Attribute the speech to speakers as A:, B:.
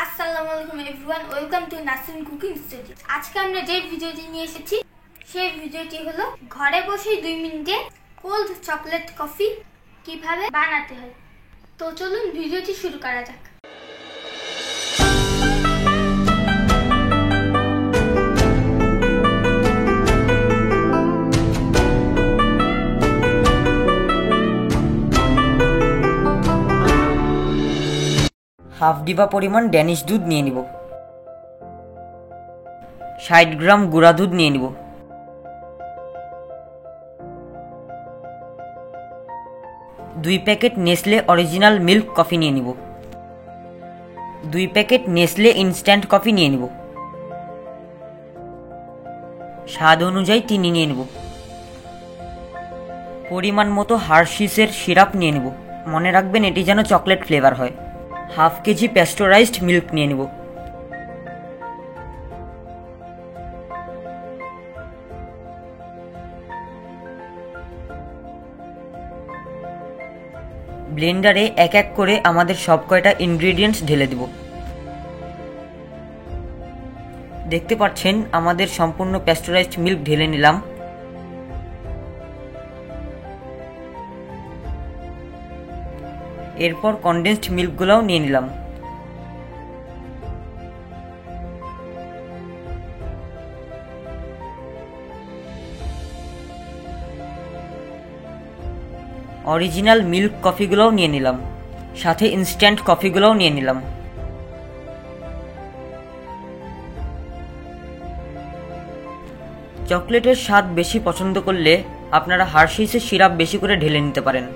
A: আসসালামু আলাইকুম everyone, welcome to Nasrin cooking studio. আজকে আমরা যে ভিডিওটি নিয়ে এসেছি সেই ভিডিওটি হলো ঘরে বসে 2 মিনিটে কোল্ড চকলেট কফি কিভাবে বানাতে হয়। তো চলুন ভিডিওটি শুরু করা যাক।
B: হাফ ডিবা পরিমাণ ড্যানিশ দুধ নিয়ে নিব। 60 গ্রাম গুঁড়া দুধ নিয়ে নিব। 2 packet Nestle original milk coffee নিয়ে নিব। 2 প্যাকেট নেসলে ইনস্ট্যান্ট কফি নিয়ে নিব। স্বাদ অনুযায়ী চিনি নিয়ে নিব। পরিমাণ মতো হার্শিসের সিরাপ নিয়ে নিব। মনে রাখবেন এটি যেন চকলেট ফ্লেভার হয়। হাফ কেজি প্যাস্টোরাইজড মিল্ক নিয়ে নিব। ব্লেন্ডারে এক এক করে আমাদের সব কয়টা ইনগ্রেডিয়েন্টস ঢেলে দেব। দেখতে পাচ্ছেন আমাদের সম্পূর্ণ প্যাস্টোরাইজড মিল্ক ঢেলে নিলাম। এরপর কনডেন্সড মিল্কগুলোও নিয়ে নিলাম। অরিজিনাল মিল্ক কফিগুলোও নিয়ে নিলাম, সাথে ইনস্ট্যান্ট কফিগুলোও নিয়ে নিলাম। চকলেটের স্বাদ বেশি পছন্দ করলে আপনারা হার্শিসের সিরাপ বেশি করে ঢেলে নিতে পারেন।